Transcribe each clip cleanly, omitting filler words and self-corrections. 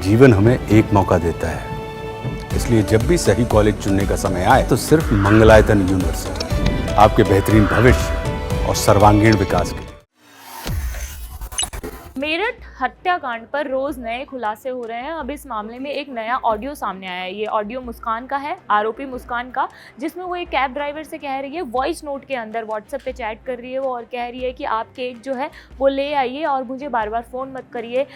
जीवन हमें एक मौका देता है, इसलिए जब भी सही कॉलेज चुनने का समय आए तो सिर्फ मंगलायतन यूनिवर्सिटी आपके बेहतरीन भविष्य और सर्वांगीण विकास के लिए। मेरठ हत्याकांड पर रोज नए खुलासे हो रहे हैं। अब इस मामले में एक नया ऑडियो सामने आया है। ये ऑडियो मुस्कान का है, आरोपी मुस्कान का, जिसमें वो एक कैब ड्राइवर से कह रही है, वॉइस नोट के अंदर व्हाट्सएप पे चैट कर रही है वो, और कह रही है कि आप केक जो है वो ले आइए और मुझे बार बार फ़ोन मत करिए,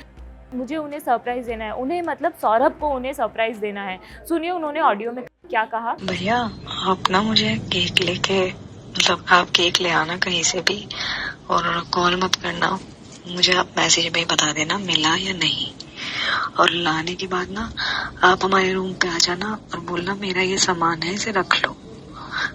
मुझे उन्हें सरप्राइज़ देना है। उन्हें मतलब सौरभ को उन्हें सरप्राइज़ देना है। सुनिए उन्होंने ऑडियो में क्या कहा। भैया आप ना मुझे केक लेके, मतलब आप केक ले आना कहीं से भी और कॉल मत करना, मुझे आप मैसेज में ही बता देना मिला या नहीं। और लाने के बाद ना आप हमारे रूम पे आ जाना और बोलना मेरा ये सामान है, इसे रख लो,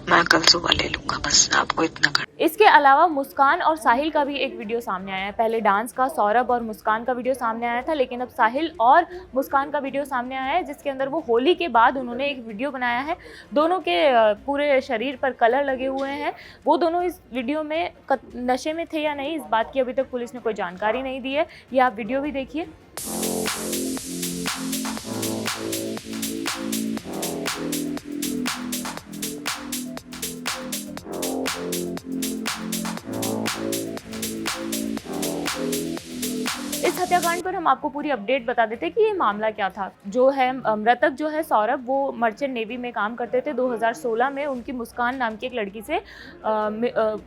मैं कल सुबह ले लूंगा, बस आपको इतना कर। इसके अलावा मुस्कान और साहिल का भी एक वीडियो सामने आया है। पहले डांस का सौरभ और मुस्कान का वीडियो सामने आया था, लेकिन अब साहिल और मुस्कान का वीडियो सामने आया है, जिसके अंदर वो होली के बाद उन्होंने एक वीडियो बनाया है। दोनों के पूरे शरीर पर कलर लगे हुए हैं। वो दोनों इस वीडियो में नशे में थे या नहीं, इस बात की अभी तक पुलिस ने कोई जानकारी नहीं दी है। ये आप वीडियो भी देखिए। इस हत्याकांड पर हम आपको पूरी अपडेट बता देते हैं कि ये मामला क्या था। जो है मृतक जो है सौरभ, वो मर्चेंट नेवी में काम करते थे। 2016 में उनकी मुस्कान नाम की एक लड़की से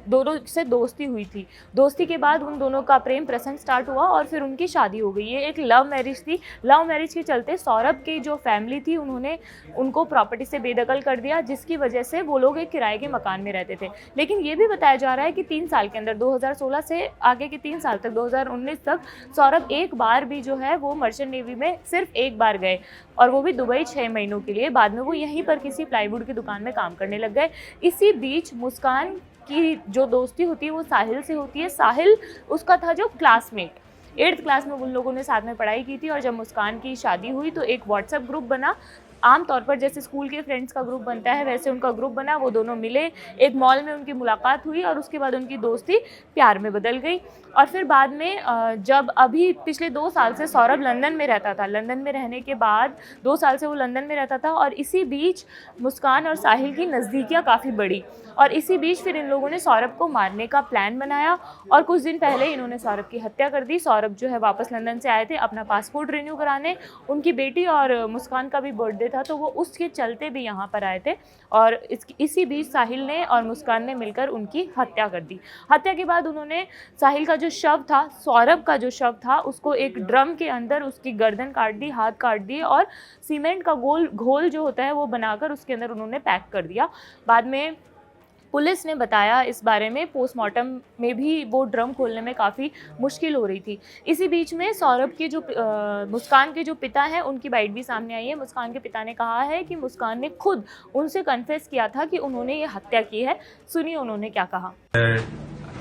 दोनों से दोस्ती हुई थी। दोस्ती के बाद उन दोनों का प्रेम प्रसंग स्टार्ट हुआ और फिर उनकी शादी हो गई। ये एक लव मैरिज थी। लव मैरिज के चलते सौरभ की जो फैमिली थी उन्होंने उनको प्रॉपर्टी से बेदखल कर दिया, जिसकी वजह से वो लोग एक किराए के मकान में रहते थे। लेकिन ये भी बताया जा रहा है कि 3 साल के अंदर, 2016 से आगे के 3 साल तक, 2019 तक सौरभ एक बार भी जो है वो मर्चेंट नेवी में सिर्फ एक बार गए, और वो भी दुबई 6 महीनों के लिए। बाद में वो यहीं पर किसी प्लाईवुड की दुकान में काम करने लग गए। इसी बीच मुस्कान की जो दोस्ती होती है वो साहिल से होती है। साहिल उसका था जो क्लासमेट, 8th क्लास में उन लोगों ने साथ में पढ़ाई की थी। और जब मुस्कान की शादी हुई तो एक व्हाट्सएप ग्रुप बना। आमतौर पर जैसे स्कूल के फ्रेंड्स का ग्रुप बनता है वैसे उनका ग्रुप बना। वो दोनों मिले, एक मॉल में उनकी मुलाकात हुई और उसके बाद उनकी दोस्ती प्यार में बदल गई। और फिर बाद में जब अभी पिछले 2 साल से सौरभ लंदन में रहता था, लंदन में रहने के बाद 2 साल से वो लंदन में रहता था, और इसी बीच मुस्कान और साहिल की नज़दीकियाँ काफ़ी बढ़ी। और इसी बीच फिर इन लोगों ने सौरभ को मारने का प्लान बनाया और कुछ दिन पहले इन्होंने सौरभ की हत्या कर दी। सौरभ जो है वापस लंदन से आए थे अपना पासपोर्ट रिन्यू कराने। उनकी बेटी और मुस्कान का भी बर्थडे था, तो वो उसके चलते भी यहाँ पर आए थे। और इसी बीच साहिल ने और मुस्कान ने मिलकर उनकी हत्या कर दी। हत्या के बाद उन्होंने साहिल का जो शव था, सौरभ का जो शव था, उसको एक ड्रम के अंदर उसकी गर्दन काट दी, हाथ काट दिए और सीमेंट का घोल जो होता है वो बनाकर उसके अंदर उन्होंने पैक कर दिया। बाद में पुलिस ने बताया इस बारे में, पोस्टमार्टम में भी वो ड्रम खोलने में काफ़ी मुश्किल हो रही थी। इसी बीच में सौरभ के जो मुस्कान के जो पिता हैं उनकी बाइट भी सामने आई है। मुस्कान के पिता ने कहा है कि मुस्कान ने खुद उनसे कन्फेस किया था कि उन्होंने ये हत्या की है। सुनिए उन्होंने क्या कहा।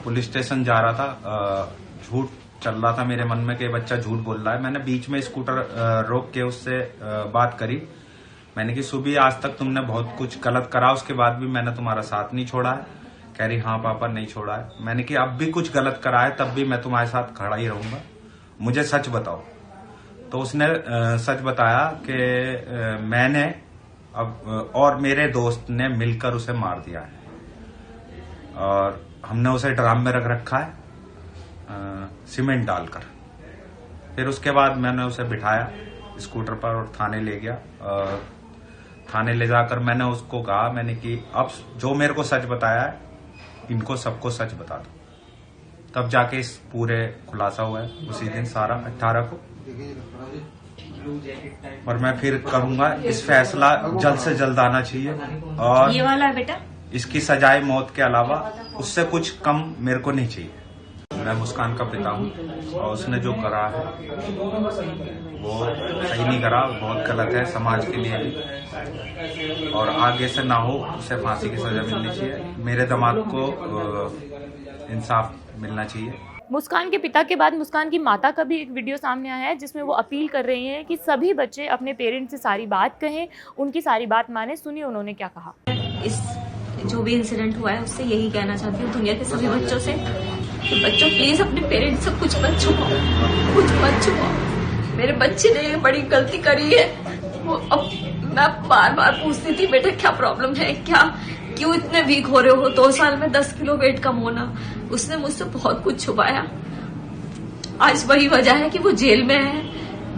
पुलिस स्टेशन जा रहा था, झूठ चल रहा था मेरे मन में कि बच्चा झूठ बोल रहा है। मैंने बीच में स्कूटर रोक के उससे बात करी। मैंने कि सुबह आज तक तुमने बहुत कुछ गलत करा, उसके बाद भी मैंने तुम्हारा साथ नहीं छोड़ा है। कह रही हाँ पापा नहीं छोड़ा है। मैंने कि अब भी कुछ गलत करा है तब भी मैं तुम्हारे साथ खड़ा ही रहूंगा, मुझे सच बताओ। तो उसने सच बताया कि मैंने अब और मेरे दोस्त ने मिलकर उसे मार दिया है और हमने उसे ड्रम में रख रखा है सीमेंट डालकर। फिर उसके बाद मैंने उसे बिठाया स्कूटर पर और थाने ले गया। थाने ले जाकर मैंने उसको कहा, मैंने कि अब जो मेरे को सच बताया है इनको सबको सच बता दो। तब जाके इस पूरे खुलासा हुआ है उसी दिन सारा 18 को। और मैं फिर करूंगा, इस फैसला जल्द से जल्द आना चाहिए और ये वाला है बेटा, इसकी सजाए मौत के अलावा उससे कुछ कम मेरे को नहीं चाहिए। मैं मुस्कान का पिता हूँ और उसने जो करा है वो सही नहीं करा, बहुत गलत है समाज के लिए भी, और आगे से ना हो, उसे फांसी की सजा मिलनी चाहिए। मेरे दामाद को इंसाफ मिलना चाहिए। मुस्कान के पिता के बाद मुस्कान की माता का भी एक वीडियो सामने आया है जिसमें वो अपील कर रही हैं कि सभी बच्चे अपने पेरेंट्स से सारी बात कहें, उनकी सारी बात माने। सुनिए उन्होंने क्या कहा। इस जो भी इंसिडेंट हुआ है उससे यही कहना चाहती हूँ दुनिया के सभी बच्चों से, तो बच्चों प्लीज अपने पेरेंट्स से कुछ मत छुपाओ, कुछ मत छुपाओ। मेरे बच्चे ने ये बड़ी गलती करी है। वो अब मैं बार बार पूछती थी बेटा क्या प्रॉब्लम है, क्या क्यों इतने वीक हो रहे हो, 2 साल में 10 किलो वेट कम होना। उसने मुझसे बहुत कुछ छुपाया। आज वही वजह है कि वो जेल में है,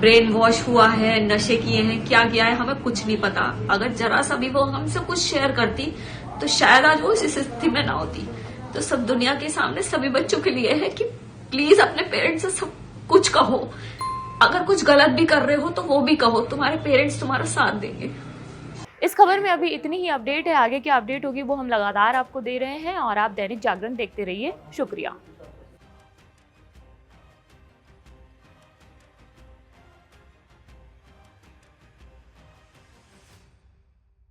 ब्रेन वॉश हुआ है, नशे किए हैं, क्या किया है हमें कुछ नहीं पता। अगर जरा सा भी वो हमसे कुछ शेयर करती तो शायद आज वो इस स्थिति में ना होती। तो सब दुनिया के सामने सभी बच्चों के लिए है कि प्लीज अपने पेरेंट्स से सब कुछ कहो। अगर कुछ गलत भी कर रहे हो तो वो भी कहो, तुम्हारे पेरेंट्स तुम्हारा साथ देंगे। इस खबर में अभी इतनी ही अपडेट है। आगे क्या अपडेट होगी वो हम लगातार आपको दे रहे हैं और आप दैनिक जागरण देखते रहिए। शुक्रिया।